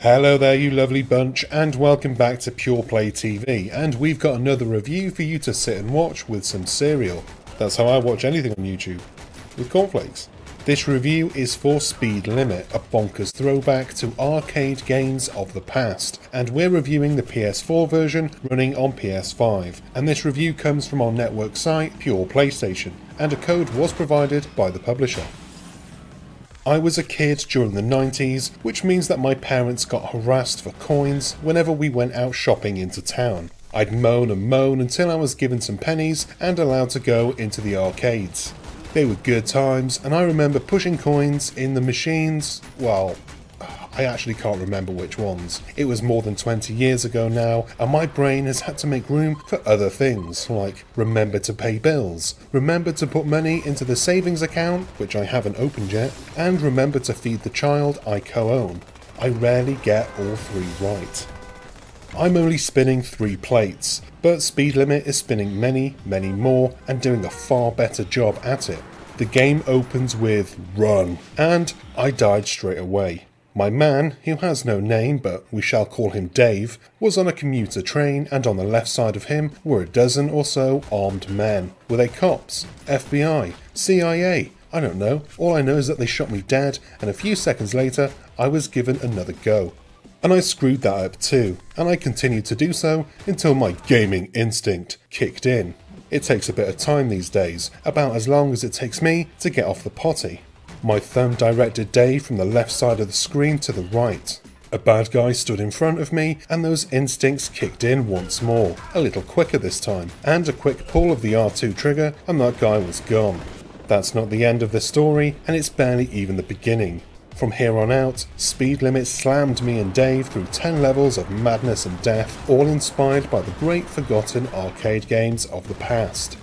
Hello there you lovely bunch, and welcome back to Pure Play TV, and we've got another review for you to sit and watch with some cereal. That's how I watch anything on YouTube, with cornflakes. This review is for Speed Limit, a bonkers throwback to arcade games of the past, and we're reviewing the PS4 version running on PS5, and this review comes from our network site Pure PlayStation, and a code was provided by the publisher. I was a kid during the 90s, which means that my parents got harassed for coins whenever we went out shopping into town. I'd moan and moan until I was given some pennies and allowed to go into the arcades. They were good times, and I remember pushing coins in the machines. Well, I actually can't remember which ones. It was more than 20 years ago now, and my brain has had to make room for other things, like remember to pay bills, remember to put money into the savings account, which I haven't opened yet, and remember to feed the child I co-own. I rarely get all three right. I'm only spinning 3 plates, but Speed Limit is spinning many, many more, and doing a far better job at it. The game opens with run, and I died straight away. My man, who has no name but we shall call him Dave, was on a commuter train, and on the left side of him were a dozen or so armed men. Were they cops? FBI? CIA? I don't know. All I know is that they shot me dead, and a few seconds later I was given another go. And I screwed that up too, and I continued to do so until my gaming instinct kicked in. It takes a bit of time these days, about as long as it takes me to get off the potty. My thumb directed Dave from the left side of the screen to the right. A bad guy stood in front of me, and those instincts kicked in once more, a little quicker this time, and a quick pull of the R2 trigger and that guy was gone. That's not the end of the story, and it's barely even the beginning. From here on out, Speed Limit slammed me and Dave through 10 levels of madness and death, all inspired by the great forgotten arcade games of the past.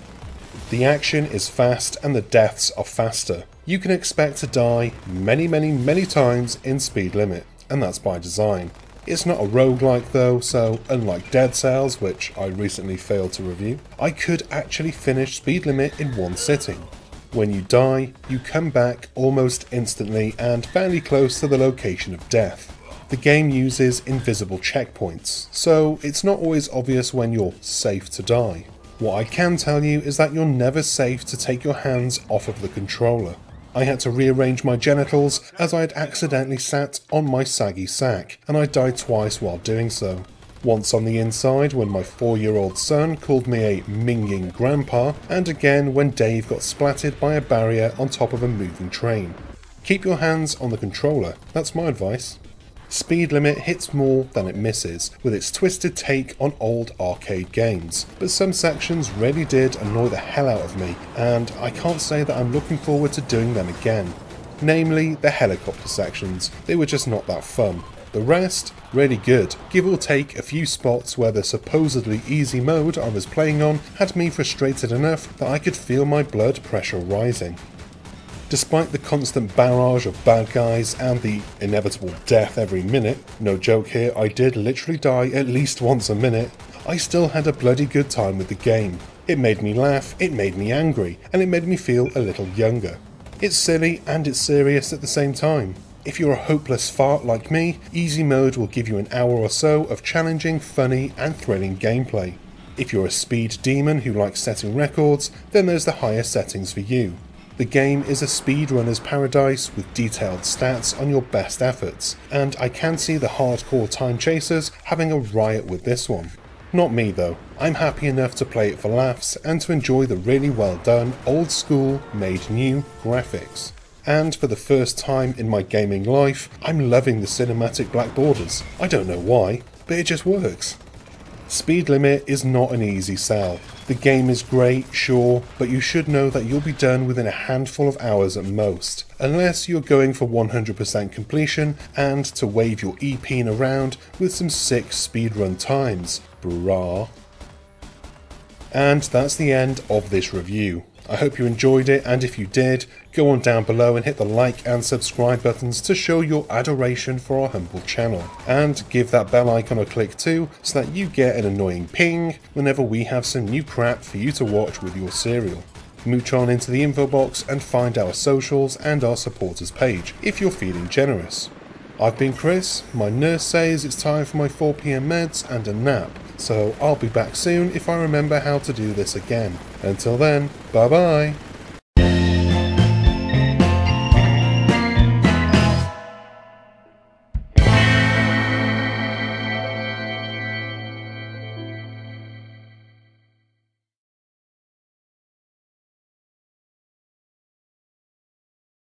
The action is fast and the deaths are faster. You can expect to die many times in Speed Limit, and that's by design. It's not a roguelike though, so unlike Dead Cells, which I recently failed to review, I could actually finish Speed Limit in one sitting. When you die, you come back almost instantly and fairly close to the location of death. The game uses invisible checkpoints, so it's not always obvious when you're safe to die. What I can tell you is that you're never safe to take your hands off of the controller. I had to rearrange my genitals as I had accidentally sat on my saggy sack, and I died twice while doing so. Once on the inside when my 4-year-old son called me a minging grandpa, and again when Dave got splatted by a barrier on top of a moving train. Keep your hands on the controller, that's my advice. Speed Limit hits more than it misses, with its twisted take on old arcade games, but some sections really did annoy the hell out of me, and I can't say that I'm looking forward to doing them again. Namely, the helicopter sections, they were just not that fun. The rest, really good, give or take a few spots where the supposedly easy mode I was playing on had me frustrated enough that I could feel my blood pressure rising. Despite the constant barrage of bad guys and the inevitable death every minute, no joke here, I did literally die at least once a minute, I still had a bloody good time with the game. It made me laugh, it made me angry, and it made me feel a little younger. It's silly and it's serious at the same time. If you're a hopeless fart like me, easy mode will give you an hour or so of challenging, funny and thrilling gameplay. If you're a speed demon who likes setting records, then there's the higher settings for you. The game is a speedrunner's paradise with detailed stats on your best efforts, and I can see the hardcore time chasers having a riot with this one. Not me though, I'm happy enough to play it for laughs and to enjoy the really well done, old school, made new graphics. And for the first time in my gaming life, I'm loving the cinematic black borders. I don't know why, but it just works. Speed Limit is not an easy sell. The game is great, sure, but you should know that you'll be done within a handful of hours at most, unless you're going for 100% completion and to wave your E-peen around with some sick speedrun times, brah. And that's the end of this review. I hope you enjoyed it, and if you did, go on down below and hit the like and subscribe buttons to show your adoration for our humble channel. And give that bell icon a click too, so that you get an annoying ping whenever we have some new crap for you to watch with your cereal. Mooch on into the info box and find our socials and our supporters page if you're feeling generous. I've been Chris, my nurse says it's time for my 4 PM meds and a nap, so I'll be back soon if I remember how to do this again. Until then, bye bye!